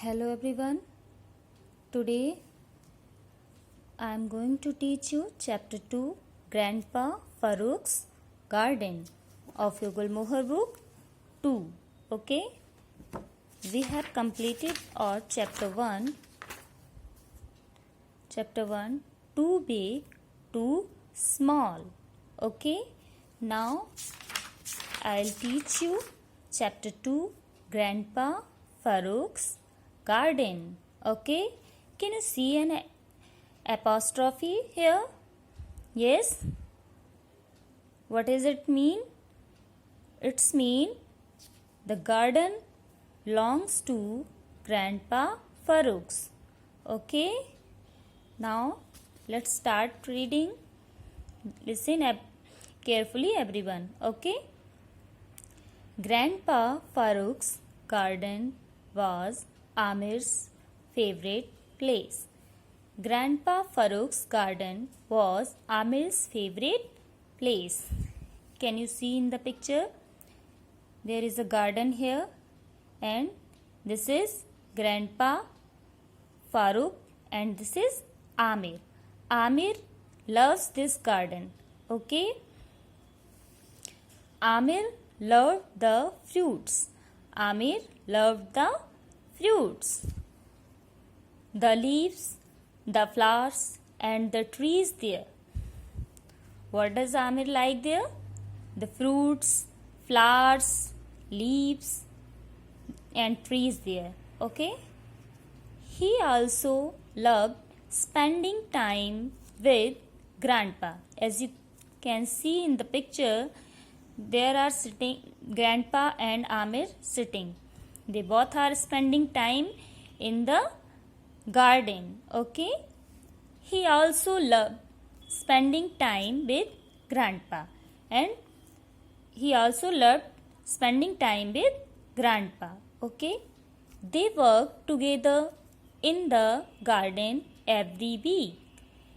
Hello everyone. Today I am going to teach you chapter 2 Grandpa Farooq's Garden of your Gulmohar book 2. Okay? We have completed our chapter 1. Chapter 1 too big, too small. Okay? Now I'll teach you chapter 2 Grandpa Farooq's Garden. Okay? Can you see an apostrophe here? Yes? What does it mean? It's mean the garden belongs to Grandpa Farooq's. Okay? Now let's start reading. Listen carefully everyone. Okay? Grandpa Farooq's garden was Amir's favorite place. Grandpa Farooq's garden was Amir's favorite place. Can you see in the picture? There is a garden here and this is Grandpa Farooq and this is Amir. Amir loves this garden. Okay? Amir loved the fruits. Amir loved the fruits, the leaves, the flowers and the trees there. What does Amir like there? The fruits, flowers, leaves and trees there. Okay? He also loved spending time with Grandpa. As you can see in the picture, there are sitting Grandpa and Amir sitting. They both are spending time in the garden. Okay? He also loved spending time with Grandpa and he also loved spending time with Grandpa. Okay? They worked together in the garden every week.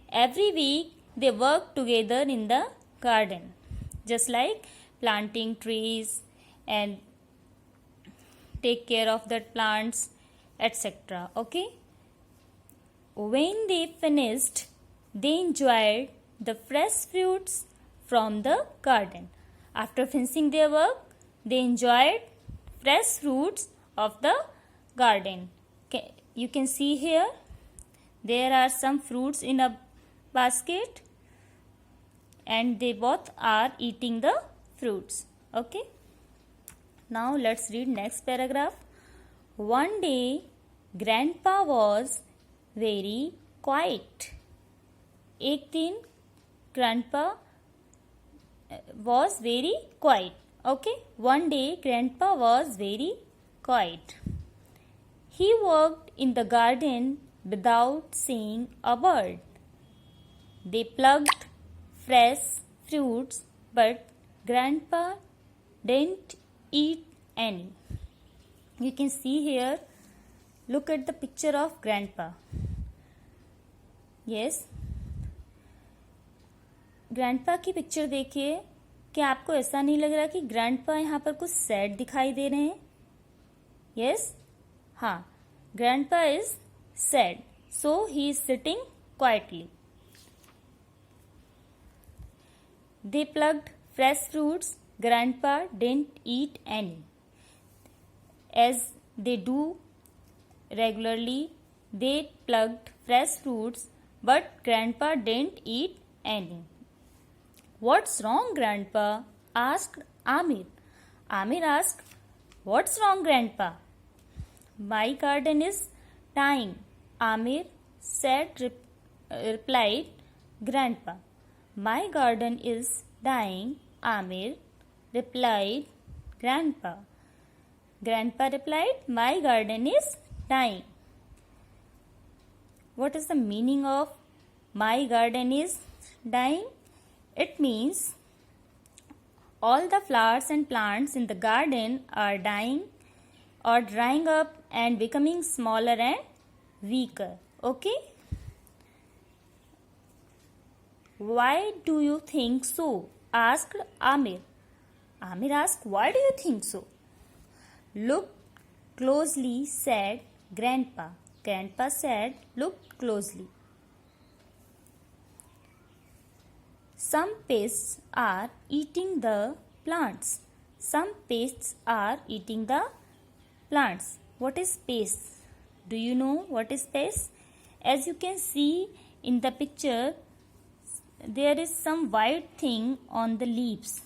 Every week they worked together in the garden. Just like planting trees and take care of the plants, etc. Okay? When they finished, they enjoyed the fresh fruits from the garden. After finishing their work, they enjoyed fresh fruits of the garden. You can see here, there are some fruits in a basket and they both are eating the fruits. Okay? Now let's read next paragraph. One day, Grandpa was very quiet. एक दिन Grandpa was very quiet. Okay? One day, Grandpa was very quiet. He worked in the garden without saying a word. They plucked fresh fruits, but Grandpa didn't eat any. You can see here, look at the picture of Grandpa. Yes. Grandpa की picture देखिए. क्या आपको ऐसा नहीं लग रहा कि Grandpa यहाँ पर कुछ सैड दिखाई दे रहे हैं? Yes? हाँ. Grandpa is sad. So he is sitting quietly. They plucked fresh fruits. Grandpa didn't eat any. As they do regularly, they plucked fresh fruits, but Grandpa didn't eat any. What's wrong, Grandpa? Asked Amir. Amir asked, What's wrong, Grandpa? My garden is dying, Amir said, replied Grandpa. My garden is dying, Amir replied Grandpa. Grandpa replied, My garden is dying. What is the meaning of my garden is dying? It means all the flowers and plants in the garden are dying or drying up and becoming smaller and weaker. Okay? Why do you think so? Asked Amir. Amir asked, Why do you think so? Look closely, said Grandpa. Grandpa said, "Look closely. Some pests are eating the plants. Some pests are eating the plants." What is pests? Do you know what is pests? As you can see in the picture, there is some white thing on the leaves.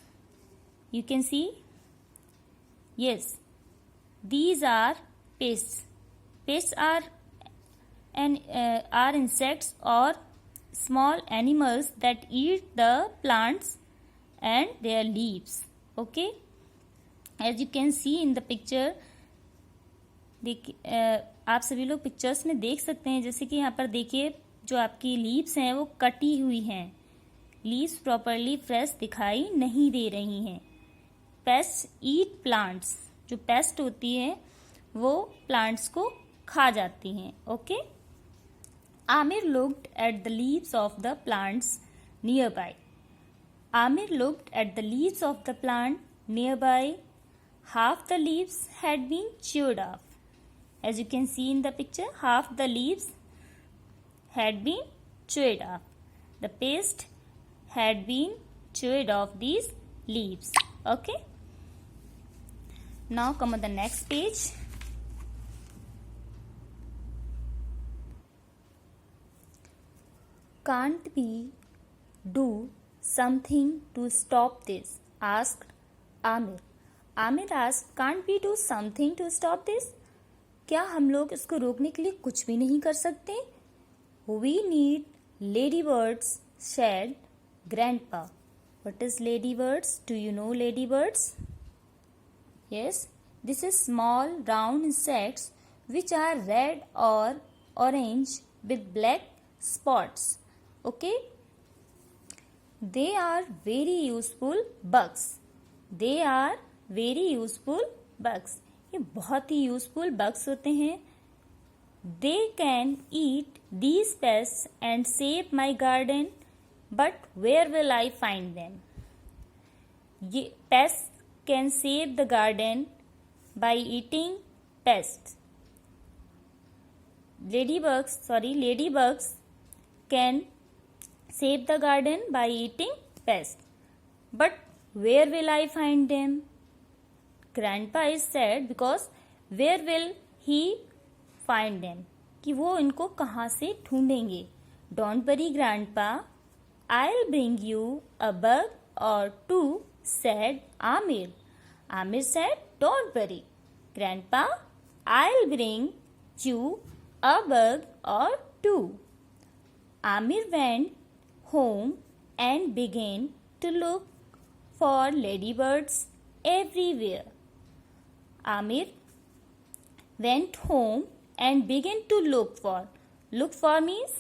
You can see? Yes, these are pests. Pests are insects or small animals that eat the plants and their leaves. Okay, as you can see in the picture, आप सभी लोग pictures में देख सकते हैं, जैसे कि यहाँ पर देखिए जो आपकी लीव्स हैं वो कटी हुई हैं, लीव्स प्रॉपरली फ्रेश दिखाई नहीं दे रही हैं. पेस्ट ईट प्लांट्स. जो पेस्ट होती है वो प्लांट्स को खा जाती हैं. Okay. Amir looked at the leaves of the plants nearby. Amir looked at the leaves of the plant nearby. Half the leaves had been chewed off. As you can see in the picture, half the leaves had been chewed off. The pest had been chewed off these leaves. Okay. Now come on the next page. Can't we do something to stop this? Asked Amir. Amir asked, "Can't we do something to stop this?" क्या हम लोग इसको रोकने के लिए कुछ भी नहीं कर सकते? We need ladybirds, said Grandpa. What is ladybirds? Do you know ladybirds? Yes, this is small round insects which are red or orange with black spots. Okay, they are very useful bugs. They are very useful bugs. ये बहुत ही useful bugs होते हैं. They can eat these pests and save my garden, but where will I find them? ये pests can save the garden by eating pests. Ladybugs can save the garden by eating pests. But where will I find them? Grandpa is sad because where will he find them? कि वो इनको कहाँ से ढूंढेंगे? Don't worry, Grandpa. I'll bring you a bug or two, said Amir. Amir said, "Don't worry, Grandpa. I'll bring you a bug or two." Amir went home and began to look for ladybirds everywhere. Amir went home and began to look for. Look for means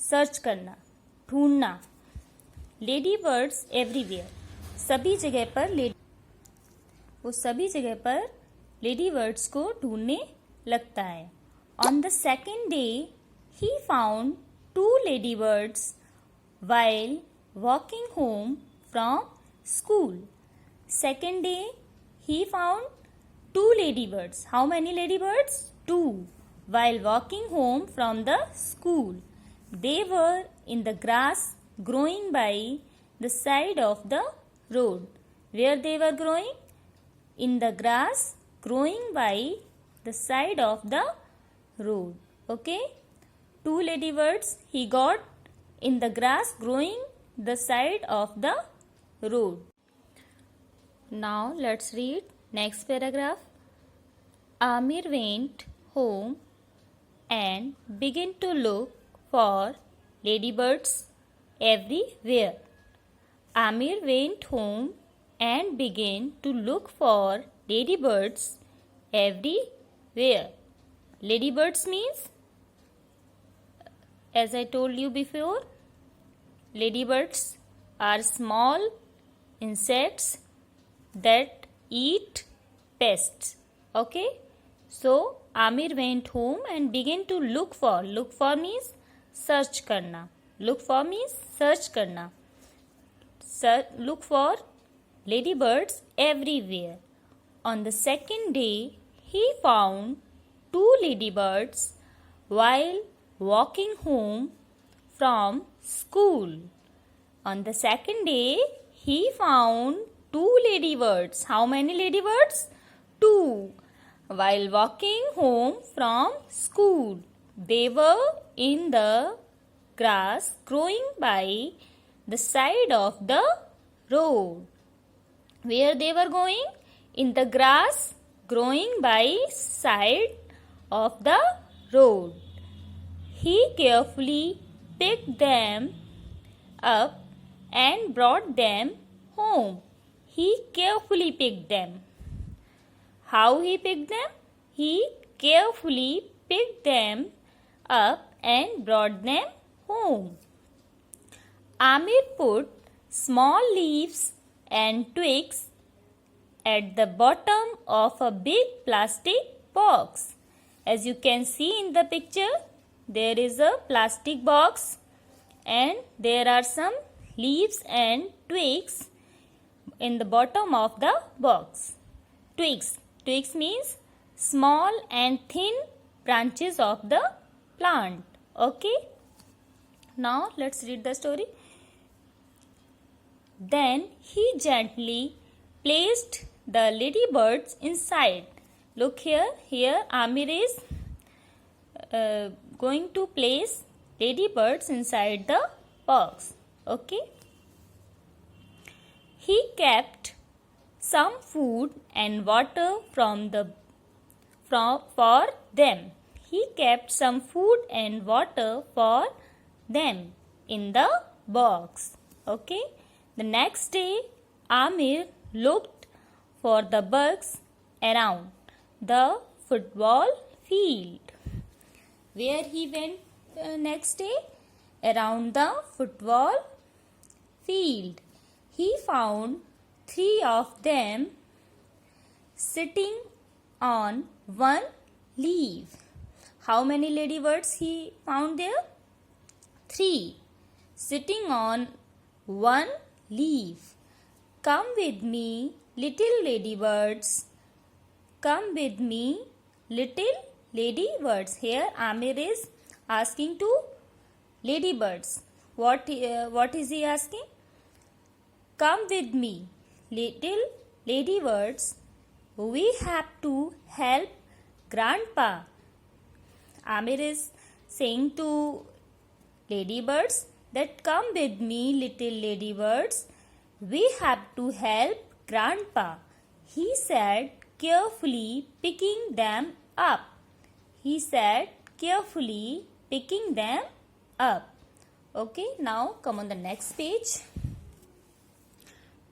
search करना, ढूंढना. Ladybirds everywhere. सभी जगह पर ladybirds को ढूंढने लगता है. On the second day, he found 2 ladybirds while walking home from school. Second day, he found 2 ladybirds. How many ladybirds? 2. While walking home from the school. They were in the grass growing by the side of the road. Where they were growing? In the grass growing by the side of the road. Okay? 2 ladybirds he got in the grass growing the side of the road. Now let's read next paragraph. Amir went home and began to look for ladybirds everywhere. Amir went home and began to look for ladybirds everywhere. Ladybirds means, as I told you before, ladybirds are small insects that eat pests. Okay, so Amir went home and began to look for. Look for means search करना. Look for means search करना. Look for ladybirds everywhere. On the second day, he found two ladybirds while walking home from school. On the second day, he found two ladybirds. How many ladybirds? Two. While walking home from school, they were in the grass growing by the side of the road. Where they were going? In the grass growing by side of the road. He carefully picked them up and brought them home. He carefully picked them. How he picked them? He carefully picked them up and brought them home. Amir put small leaves and twigs at the bottom of a big plastic box. As you can see in the picture, there is a plastic box and there are some leaves and twigs in the bottom of the box. Twigs means small and thin branches of the plant. Okay. Now let's read the story. Then he gently placed the ladybirds inside. Look here. Here Amir is going to place ladybirds inside the box. Okay. He kept some food and water for them. He kept some food and water for them in the box. Okay. The next day, Amir looked for the bugs around the football field. Where he went next day? Around the football field. He found 3 of them sitting on one leaf. How many ladybirds he found there? 3 sitting on one leaf. Come with me, little ladybirds. Come with me, little ladybirds. Here Amir is asking to ladybirds. What is he asking? Come with me, little ladybirds. We have to help Grandpa. Amir is saying to ladybirds that come with me, little ladybirds. We have to help Grandpa. He said, carefully picking them up. He said, carefully picking them up. Okay, now come on the next page.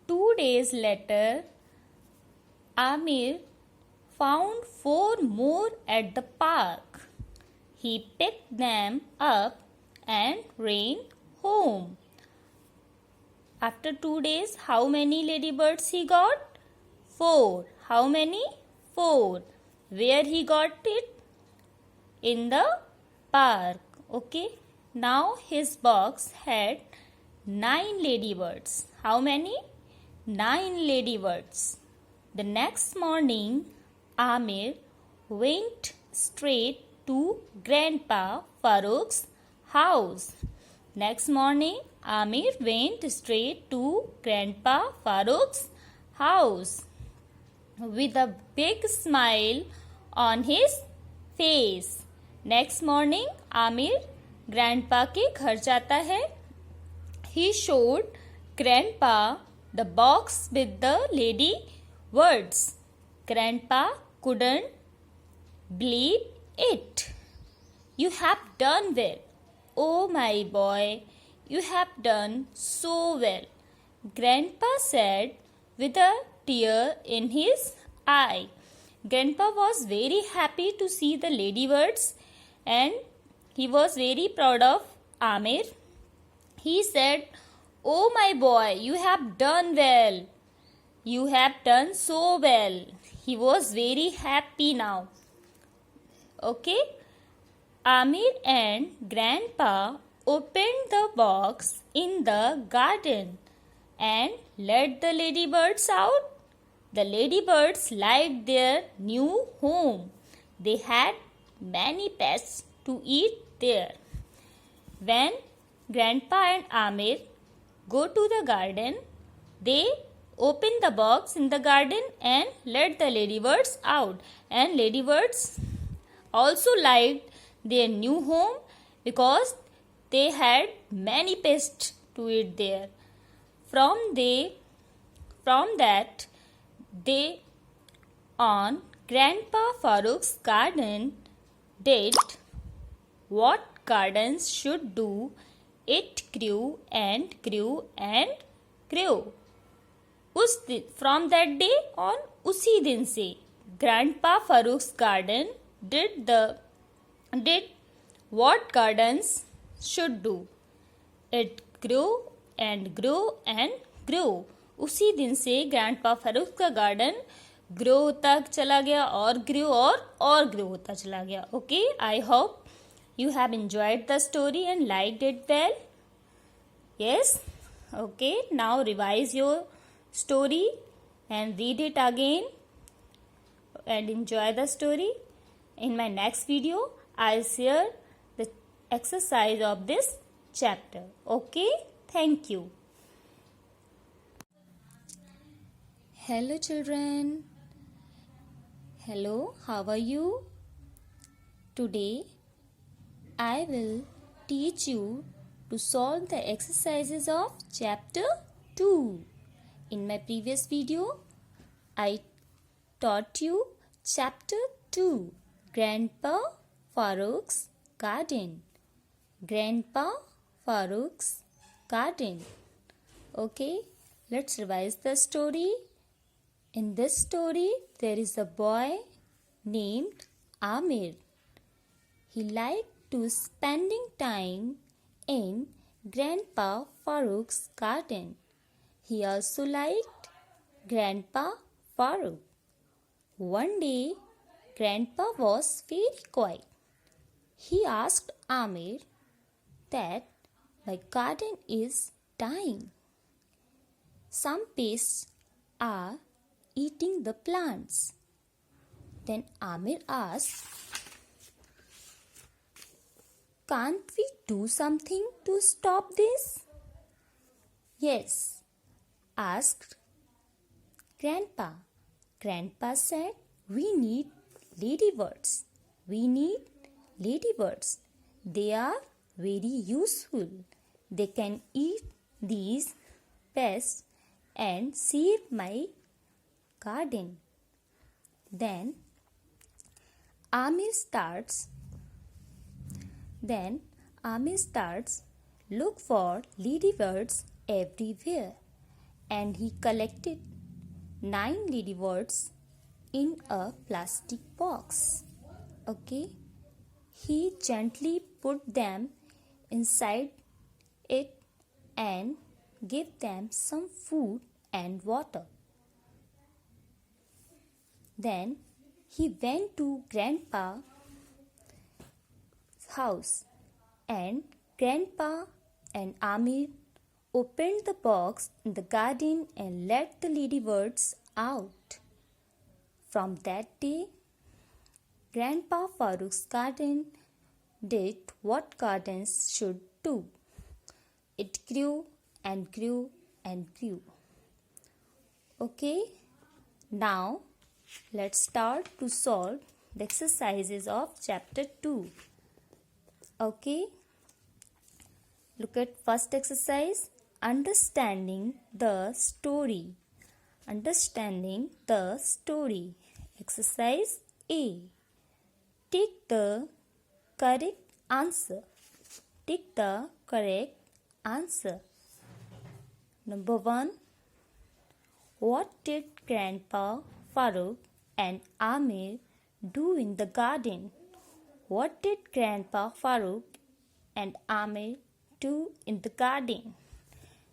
2 days later, Amir found 4 more at the park. He picked them up and ran home. After 2 days, how many ladybirds he got? 4. How many? 4. Where he got it? In the park. Okay. Now his box had 9 ladybirds. How many? 9 ladybirds. The next morning, Amir went straight to Grandpa Farooq's house. Next morning, Amir went straight to Grandpa Farooq's house with a big smile on his face. Next morning, Amir Grandpa के घर जाता है. He showed Grandpa the box with the lady birds. Grandpa couldn't believe it. You have done well. Oh my boy, you have done so well. Grandpa said with a tear in his eye. Grandpa was very happy to see the ladybirds and he was very proud of Amir. He said, oh my boy, you have done well. You have done so well. He was very happy now. Okay. Amir and Grandpa opened the box in the garden and let the ladybirds out. The ladybirds liked their new home. They had many pests to eat there. When Grandpa and Amir go to the garden, they open the box in the garden and let the ladybirds out. And ladybirds also liked their new home because they had many pests to eat there. From that day on, Grandpa Farooq's garden did what gardens should do. It grew and grew and grew. From that day on, उसी दिन से Grandpa Farooq's garden did what gardens should do. It grew and grew and grew. उसी दिन से grandpa Farooq का garden grow होता चला गया और ग्रो होता चला गया. Okay, I hope you have enjoyed the story and liked it well. Yes? Okay, now revise your story and read it again and enjoy the story. In my next video, I'll share the exercise of this chapter. Okay, thank you. Hello children. Hello, how are you? Today, I will teach you to solve the exercises of chapter 2. In my previous video, I taught you chapter 2, Grandpa Farooq's Garden. Grandpa Farooq's Garden. Okay, let's revise the story. In this story, there is a boy named Amir. He liked to spending time in Grandpa Farooq's garden. He also liked Grandpa Farooq. One day, Grandpa was very quiet. He asked Amir that my garden is dying. Some pests are eating the plants. Then Amir asked, can't we do something to stop this? Yes, asked Grandpa. Grandpa said, we need ladybirds. They are very useful. They can eat these pests and save my garden. Then Amir starts look for ladybirds everywhere, and he collected 9 ladybirds in a plastic box. Okay, he gently put them inside it and gave them some food and water. Then he went to Grandpa's house, and Grandpa and Amir opened the box in the garden and let the ladybirds out. From that day, Grandpa Farooq's garden did what gardens should do. It grew and grew and grew. Okay, now let's start to solve the exercises of chapter 2. Okay, look at first exercise, understanding the story. Exercise A. Take the correct answer. Number 1. What did Grandpa Farooq and Amir do in the garden? What did Grandpa Farooq and Amir do in the garden?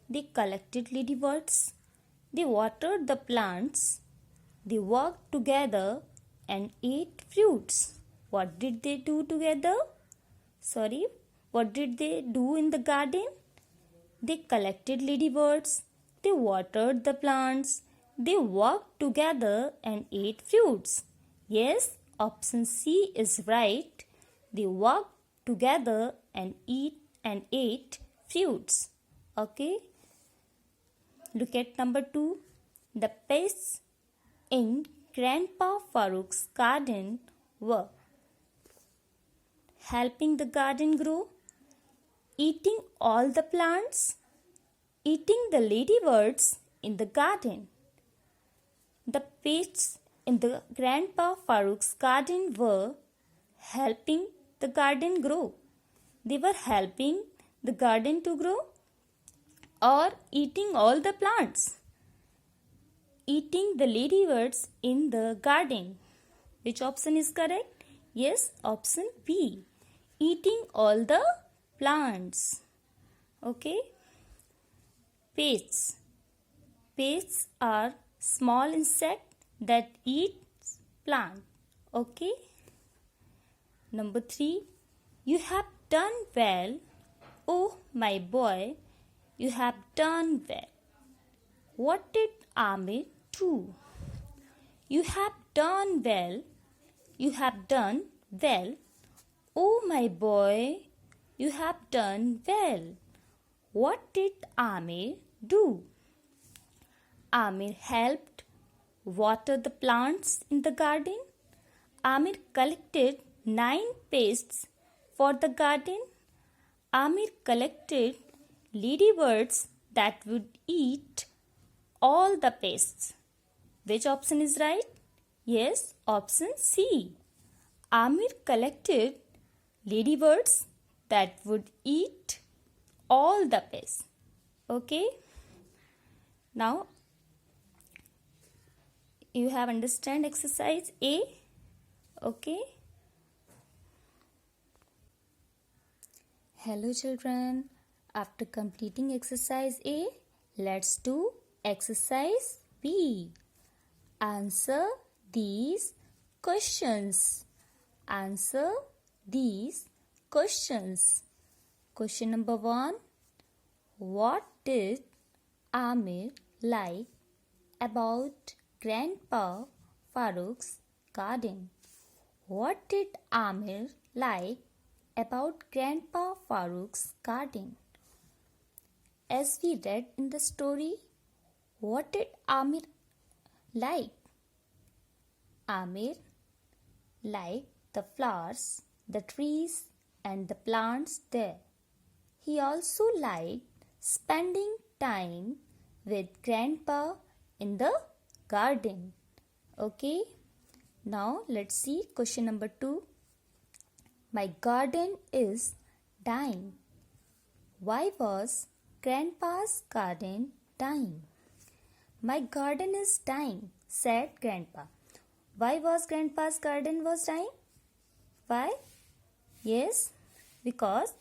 They collected ladybirds. They watered the plants. They worked together and ate fruits. What did they do together? What did they do in the garden? They collected ladybirds. They watered the plants. They worked together and ate fruits. Yes option C is right. They walked together and ate fruits. Okay. Look at number 2. The pests in Grandpa Farooq's garden were helping the garden grow, eating all the plants, eating the ladybirds in the garden. The pests in the Grandpa Farooq's garden were helping the garden grow. They were helping the garden to grow or eating all the plants, eating the ladybirds in the garden. Which option is correct? Yes, option B. Eating all the plants. Okay. Pests. Pests are small insect that eats plant. Okay. Number 3. You have done well. Oh, my boy, you have done well. What did Amir do? You have done well. You have done well. Oh, my boy, you have done well. What did Amir do? Amir helped water the plants in the garden. Amir collected 9 pests for the garden. Amir collected ladybirds that would eat all the pests. Which option is right? Yes, option C. Amir collected ladybirds that would eat all the pests. Okay. Now, you have understand exercise A. Okay. Hello children. After completing exercise A, let's do exercise B. Answer these questions. Answer these questions. Question number 1. What did Amir like about Grandpa Farooq's garden? What did Amir like about Grandpa Farooq's garden? As we read in the story, what did Amir like? Amir liked the flowers, the trees, and the plants there. He also liked spending time with Grandpa in the garden. Okay. Now let's see question number 2. My garden is dying. Why was Grandpa's garden dying? My garden is dying, said Grandpa. Why was Grandpa's garden was dying? Why? Yes, because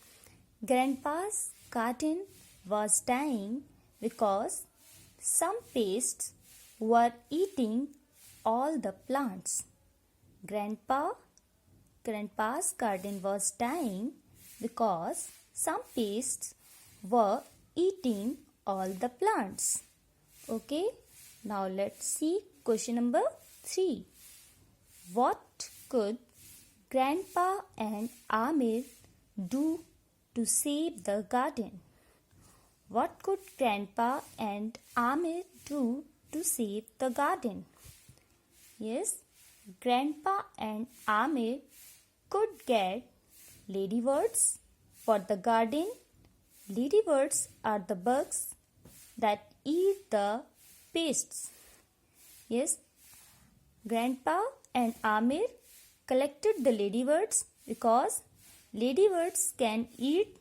Grandpa's garden was dying because some pests were eating all the plants. Grandpa's garden was dying because some pests were eating all the plants. Okay, now let's see question number 3. What could Grandpa and Amir do to save the garden? What could Grandpa and Amir do to save the garden? Yes, Grandpa and Amir could get ladybirds for the garden. Ladybirds are the bugs that eat the pests. Yes, Grandpa and Amir collected the ladybirds because ladybirds can eat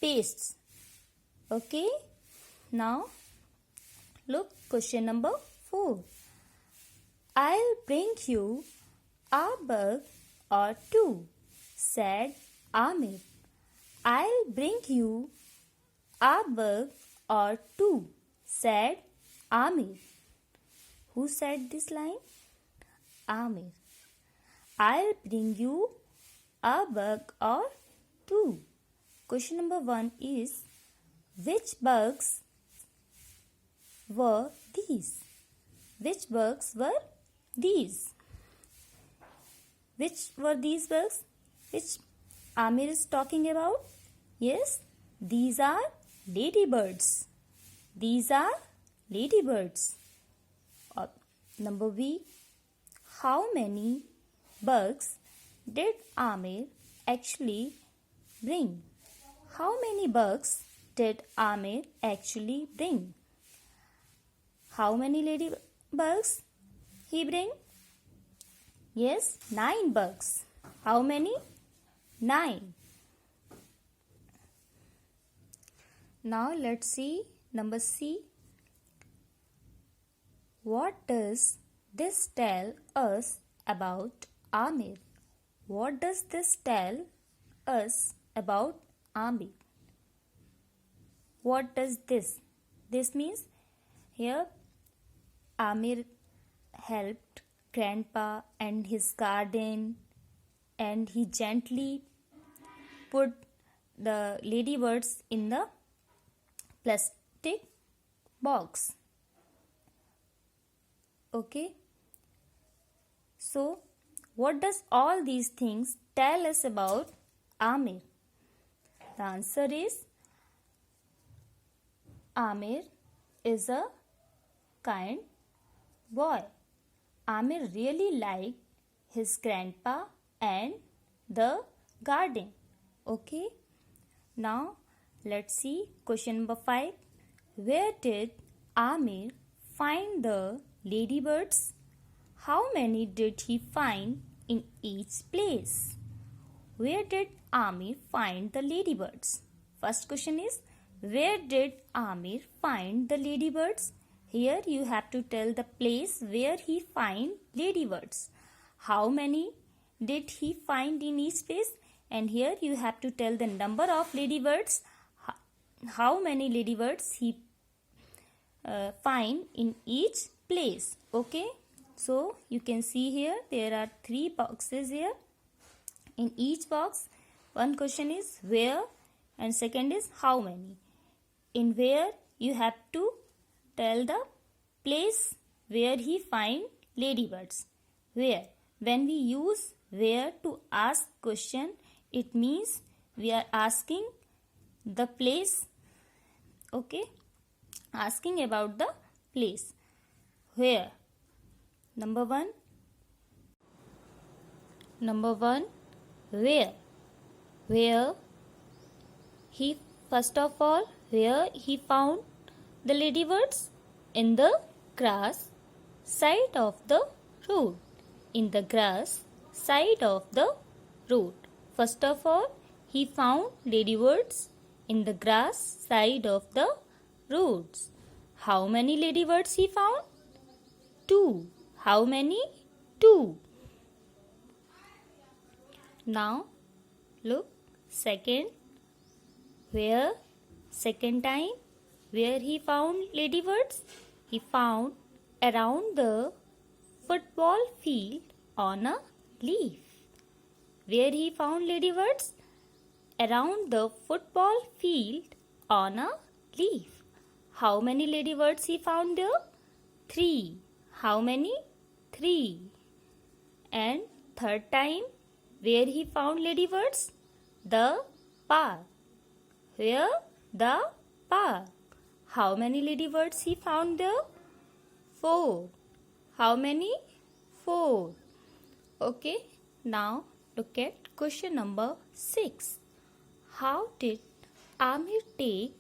pests. Okay, now look question number 4. I'll bring you a bug or two, said Amir. I'll bring you a bug or two, said Amir. Who said this line? Amir. I'll bring you a bug or two. Question number 1 is, which bugs were these? Which bugs were these? Which were these bugs? Which Amir is talking about? Yes, these are ladybirds. These are ladybirds. Number B. How many bugs did Amir actually bring? How many bugs did Amir actually bring? How many ladybugs he bring? Yes, 9 bugs. How many? 9. Now let's see number C. What does this tell us about Amir? What does this tell us about Amir? What does this? This means here Amir helped grandpa and his garden, and he gently put the ladybirds in the plastic box. Okay, so what does all these things tell us about Amir? The answer is Amir is a kind boy. Amir really liked his grandpa and the garden. Okay, now let's see question number 5. Where did Amir find the ladybirds? How many did he find in each place? Where did Amir find the ladybirds? First question is, where did Amir find the ladybirds? Here you have to tell the place where he find ladybirds. How many did he find in each place? And here you have to tell the number of ladybirds. How many ladybirds he find in each place. Okay, so you can see here there are 3 boxes here. In each box, one question is where and second is how many. In where you have to tell the place where he find ladybirds. Where? When we use where to ask question, it means we are asking the place. Okay, asking about the place. Where? Number one, where? Where he, first of all, where he found the ladybirds? In the grass side of the road. In the grass side of the road. First of all, he found ladybirds in the grass side of the roads. How many ladybirds he found? 2. How many? 2. Now, look, second, where? Second time, where he found ladybirds? He found around the football field on a leaf. Where he found ladybirds? Around the football field on a leaf. How many ladybirds he found there? 3. How many? 3. And third time, where he found ladybirds? The park. Where? The park. How many ladybirds he found there? 4. How many? 4. Okay, now look at question number 6. How did Amir take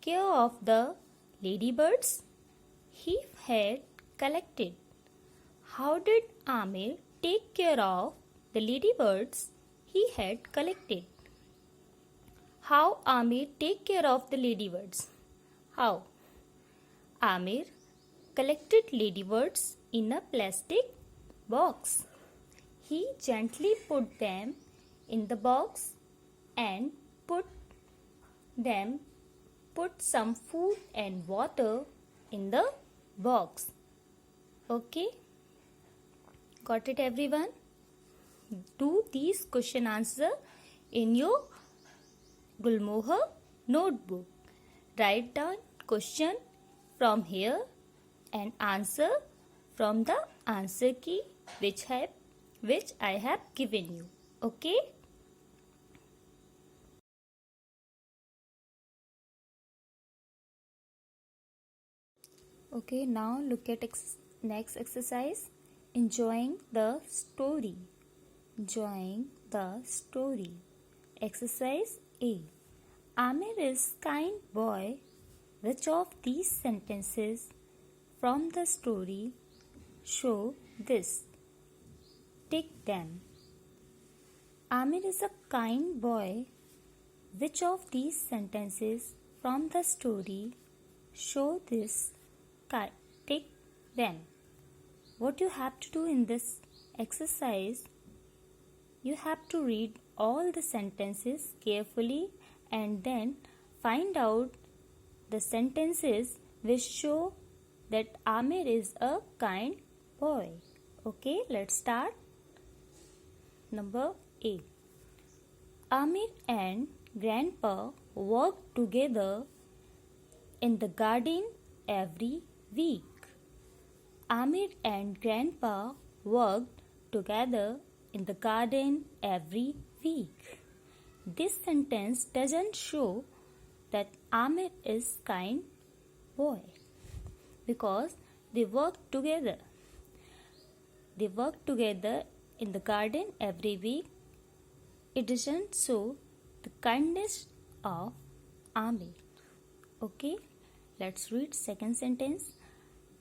care of the ladybirds he had collected? How did Amir take care of the ladybirds he had collected? How Amir take care of the ladybirds? How? Amir collected ladybirds in a plastic box. He gently put them in the box and put some food and water in the box. Okay? Got it, everyone? Do these question answer in your Gulmohar notebook. Write down question from here and answer from the answer key which have which I have given you. Okay? Okay, now look at next exercise. Enjoying the story. Enjoying the story. Exercise A. Amir is kind boy. Which of these sentences from the story show this? Tick them. Amir is a kind boy. Which of these sentences from the story show this? Tick them. What you have to do in this exercise, you have to read all the sentences carefully and then find out the sentences which show that Amir is a kind boy. Okay, let's start. Number A. Amir and Grandpa work together in the garden every week. Amir and Grandpa worked together in the garden every week. This sentence doesn't show that Amir is kind boy because they work together. They work together in the garden every week. It doesn't show the kindness of Amir. Okay, let's read second sentence.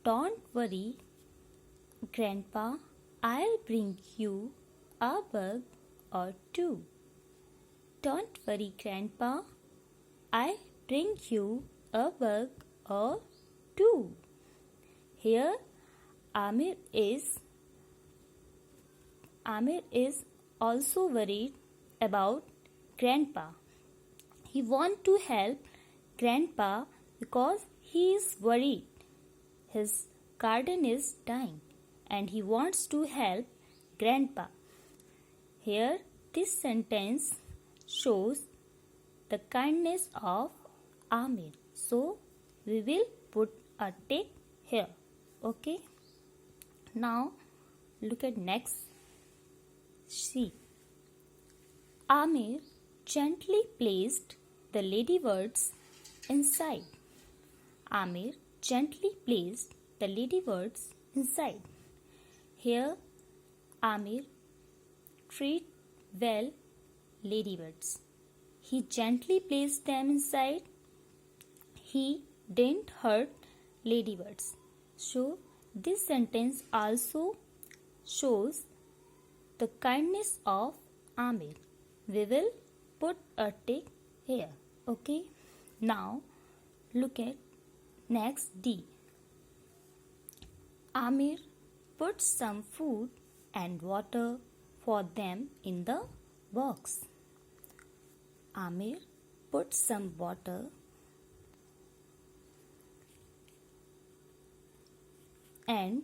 Don't worry, Grandpa, I'll bring you a bug or two. Don't worry, Grandpa, I'll bring you a bug or two. Here, Amir is also worried about Grandpa. He wants to help Grandpa because he is worried. His garden is dying and he wants to help Grandpa. Here, this sentence shows the kindness of Amir. So, we will put a tick here. Okay. Now, look at next. C. Amir gently placed the ladybirds inside. Amir gently placed the ladybirds inside. Here, Amir treat well ladybirds. He gently placed them inside. He didn't hurt ladybirds. So, this sentence also shows the kindness of Amir. We will put a tick here. Okay. Now, look at next D. Amir put some food and water for them in the box. Amir put some water and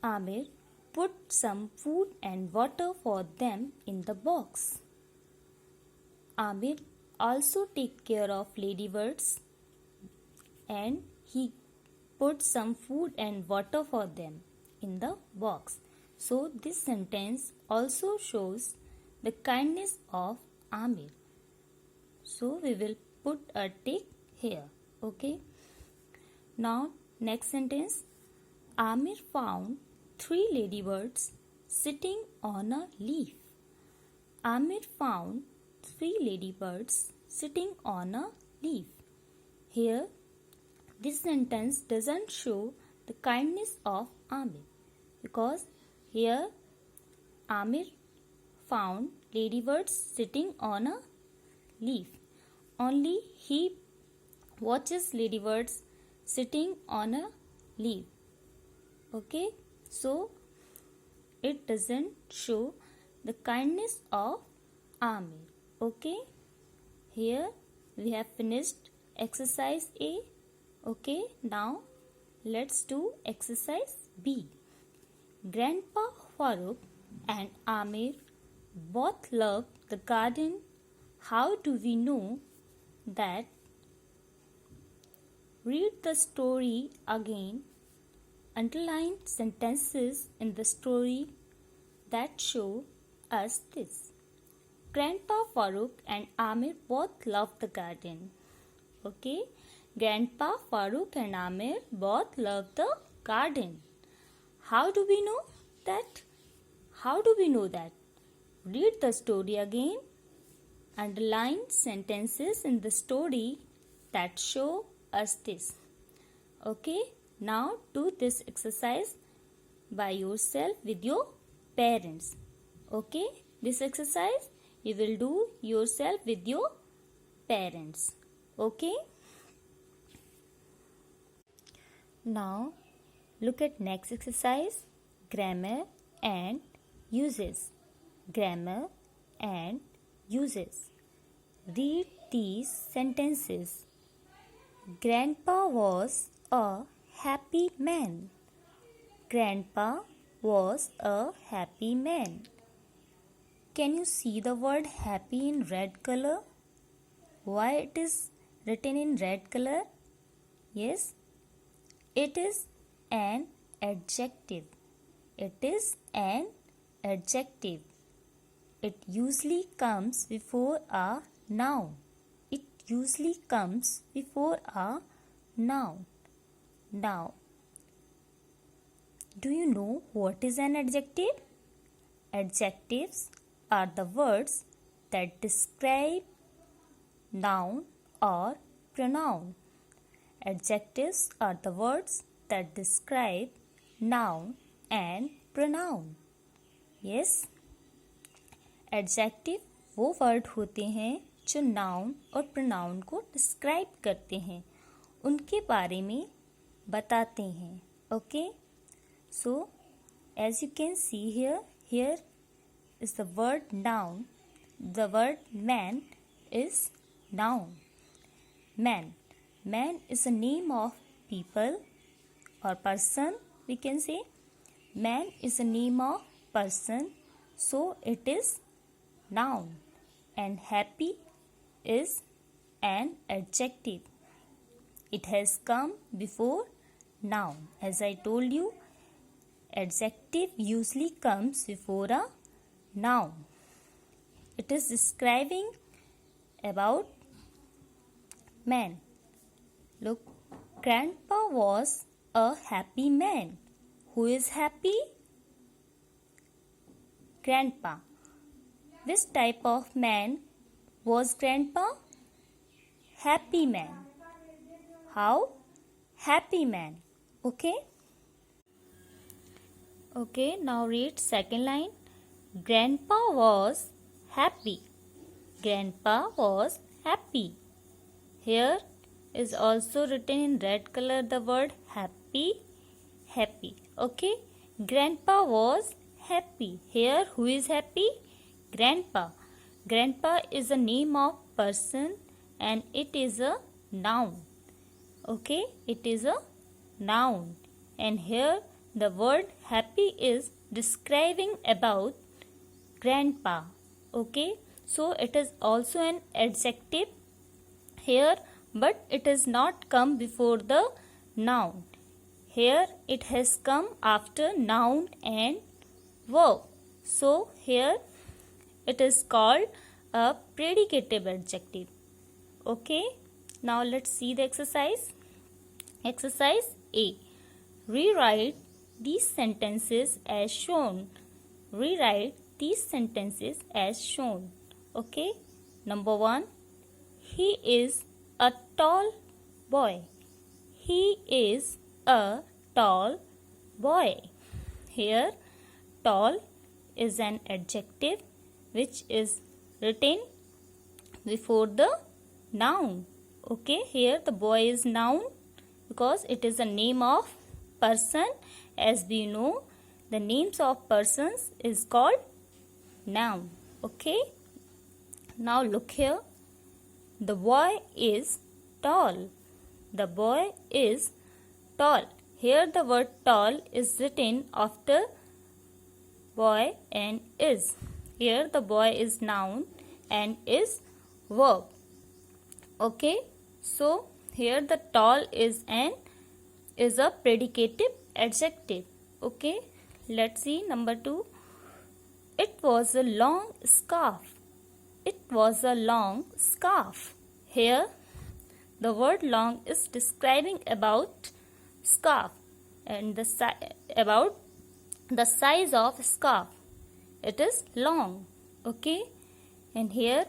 Amir put some food and water for them in the box. Amir also take care of ladybirds and he put some food and water for them in the box. So this sentence also shows the kindness of Amir. So we will put a tick here. Okay. Now next sentence. Amir found 3 ladybirds sitting on a leaf. Amir found 3 ladybirds sitting on a leaf. Here, this sentence doesn't show the kindness of Amir because here Amir found ladybirds sitting on a leaf. Only he watches ladybirds sitting on a leaf. Okay, so it doesn't show the kindness of Amir. Okay, here we have finished exercise A. Okay, now let's do exercise B. Grandpa Farooq and Amir both love the garden. How do we know that? Read the story again. Underline sentences in the story that show us this. Grandpa Farooq and Amir both love the garden. Okay, Grandpa Farooq and Amir both love the garden. How do we know that? How do we know that? Read the story again. Underline sentences in the story that show us this. Okay, now do this exercise by yourself with your parents. Okay, this exercise you will do yourself with your parents. Okay. Now look at next exercise, grammar and uses. Grammar and uses. Read these sentences. Grandpa was a happy man. Grandpa was a happy man. Can you see the word happy in red color? Why it is written in red color? Yes, it is an adjective. It is an adjective. It usually comes before a noun. It usually comes before a noun. Now, do you know what is an adjective? Adjectives are the words that describe noun or pronoun. Adjectives are the words that describe noun and pronoun. Yes, adjective वो word होते हैं जो noun और pronoun को describe करते हैं, उनके बारे में बताते हैं. Okay, so as you can see here is the word noun. The word man is noun. Man is a name of people or person, we can say. Man is a name of person, so it is noun. And happy is an adjective. It has come before noun. As I told you, adjective usually comes before a noun. It is describing about man. Look, Grandpa was a happy man. Who is happy? Grandpa. Which type of man was Grandpa? Happy man. How? Happy man. Okay? Okay, now read second line. Grandpa was happy. Grandpa was happy. Here is also written in red color the word happy. Okay, Grandpa was happy. Here who is happy? Grandpa. Grandpa is a name of person and it is a noun. Okay, it is a noun, and here the word happy is describing about Grandpa. Okay, so it is also an adjective here, but it has not come before the noun. Here it has come after noun and verb. So here it is called a predicative adjective. Okay, now let's see the exercise. Exercise A. Rewrite these sentences as shown. Rewrite these sentences as shown. Okay, number 1. He is a tall boy. He is a tall boy. Here tall is an adjective which is written before the noun. Okay, here the boy is noun because it is a name of person. As we know, the names of persons is called noun. Okay, now look here. The boy is tall. The boy is tall. Here the word tall is written after boy and is. Here the boy is noun and is verb. Okay, so here the tall is a predicative adjective. Okay, let's see number 2. It was a long scarf. It was a long scarf. Here, the word long is describing about scarf and about the size of scarf. It is long. Okay. And here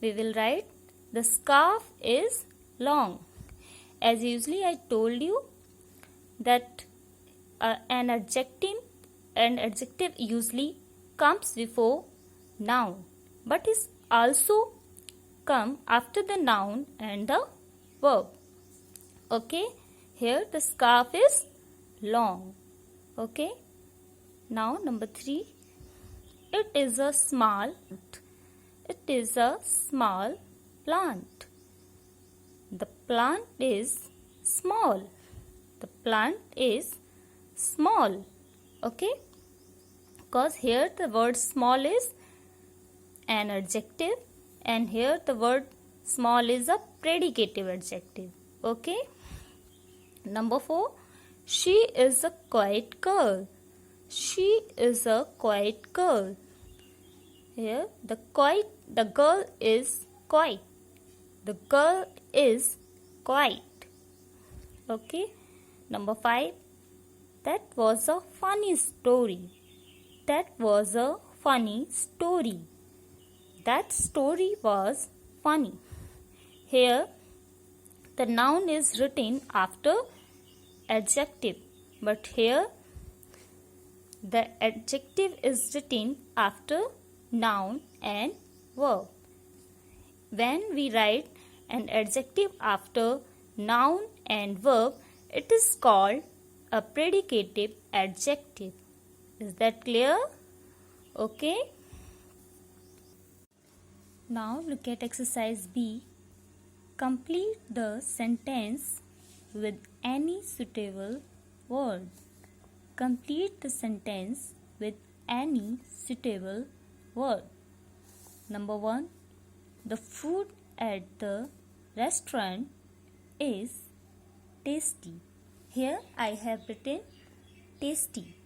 we will write the scarf is long. As usually I told you that an adjective usually comes before noun, but is also come after the noun and the verb. Okay, here the scarf is long. Okay, now number 3, it is a small plant. The plant is small. The plant is small. Okay, because here the word small is an adjective and here the word small is a predicative adjective. Okay, number 4, she is a quiet girl. She is a quiet girl. Here the girl is quiet. The girl is quiet. Okay, number 5, that was a funny story. That was a funny story. That story was funny. Here the noun is written after adjective, but here the adjective is written after noun and verb. When we write an adjective after noun and verb, it is called a predicative adjective. Is that clear? Okay. Now look at exercise B. Complete the sentence with any suitable word. Complete the sentence with any suitable word. Number 1. The food at the restaurant is tasty. Here I have written tasty.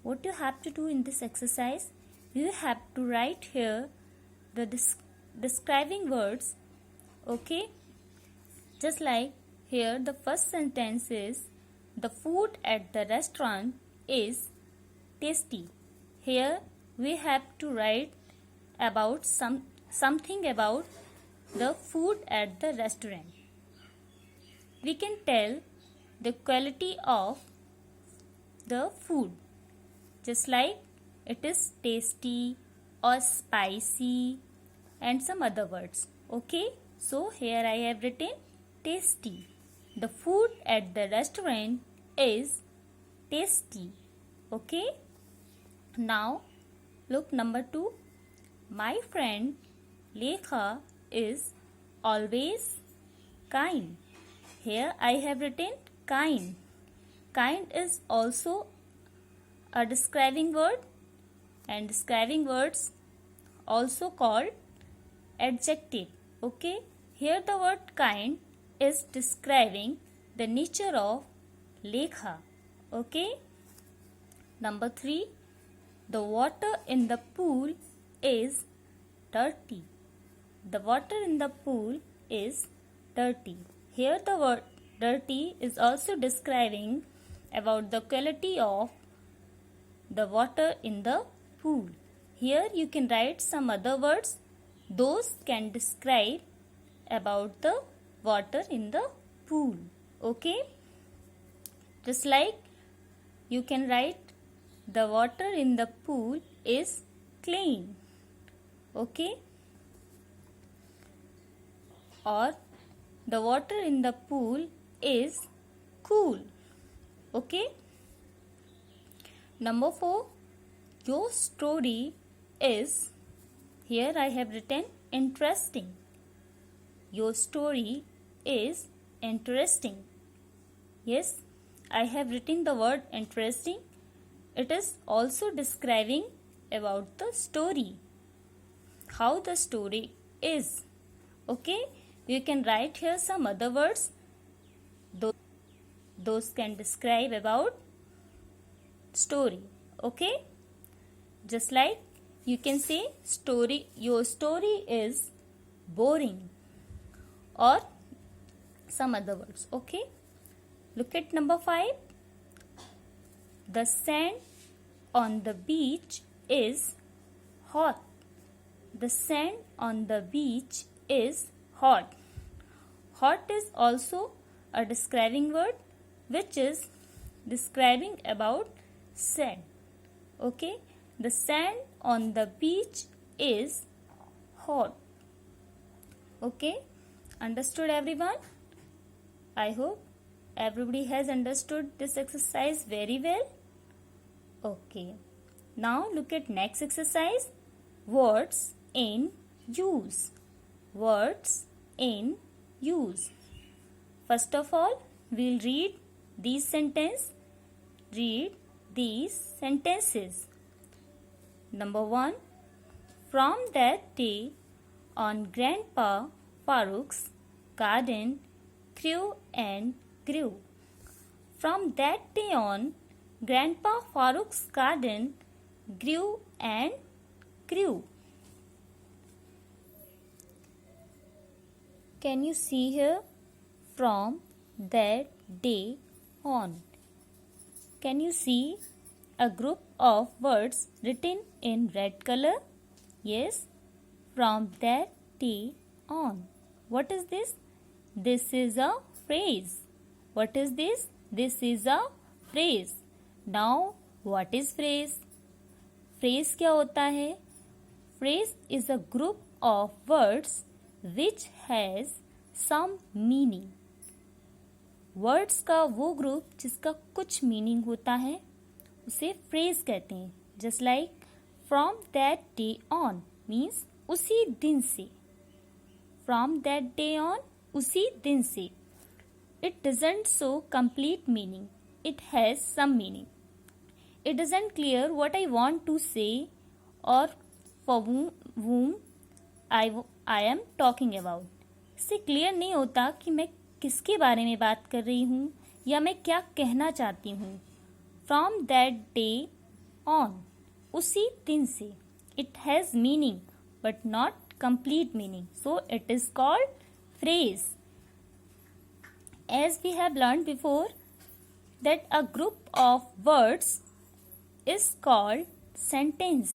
What you have to do in this exercise? You have to write here the describing words. Okay? Just like here the first sentence is the food at the restaurant is tasty. Here we have to write about something about the food at the restaurant. We can tell the quality of the food, just like it is tasty or spicy and some other words. Okay, so here I have written tasty. The food at the restaurant is tasty. Okay, now look number 2. My friend Lekha is always kind. Here I have written kind. Kind is also a describing word, and describing words also called adjective. Okay, here the word kind is describing the nature of Lekha. Okay, number 3. The water in the pool is dirty. The water in the pool is dirty. Here the word dirty is also describing about the quality of the water in the pool. Here you can write some other words. Those can describe about the water in the pool. Okay? Just like you can write the water in the pool is clean. Okay? Or the water in the pool is cool. Okay? Number 4. Your story is, here I have written interesting. Your story is interesting. Yes, I have written the word interesting. It is also describing about the story, how the story is. Okay, you can write here some other words. Those can describe about story. Okay, Just like you can say your story is boring or some other words. Okay, look at number 5. The sand on the beach is hot. The sand on the beach is hot. Hot is also a describing word which is describing about sand. Okay, the sand on the beach is hot. Okay, understood everyone? I hope everybody has understood this exercise very well. Okay, now look at next exercise. Words in use. Words in use. First of all, we'll read these sentences. Read these sentences. Number 1. From that day on, Grandpa Farooq's garden grew and grew. From that day on, Grandpa Farooq's garden grew and grew. Can you see here? From that day on. Can you see a group of words written in red color? Yes, from that day on. What is this? This is a phrase. What is this? This is a phrase. Now, what is phrase? Phrase क्या होता है? Phrase is a group of words which has some meaning. Words का वो group जिसका कुछ meaning होता है उसे फ्रेज कहते हैं. Just like from that day on means उसी दिन से. फ्रॉम दैट डे ऑन उसी दिन से. It doesn't show complete meaning. It has some meaning. It doesn't clear what I want to say or for whom I am talking about. इससे clear नहीं होता कि मैं किसके बारे में बात कर रही हूँ या मैं क्या कहना चाहती हूँ. From that day on, उसी दिन से. It has meaning but not complete meaning. So it is called phrase. As we have learned before that a group of words is called sentence.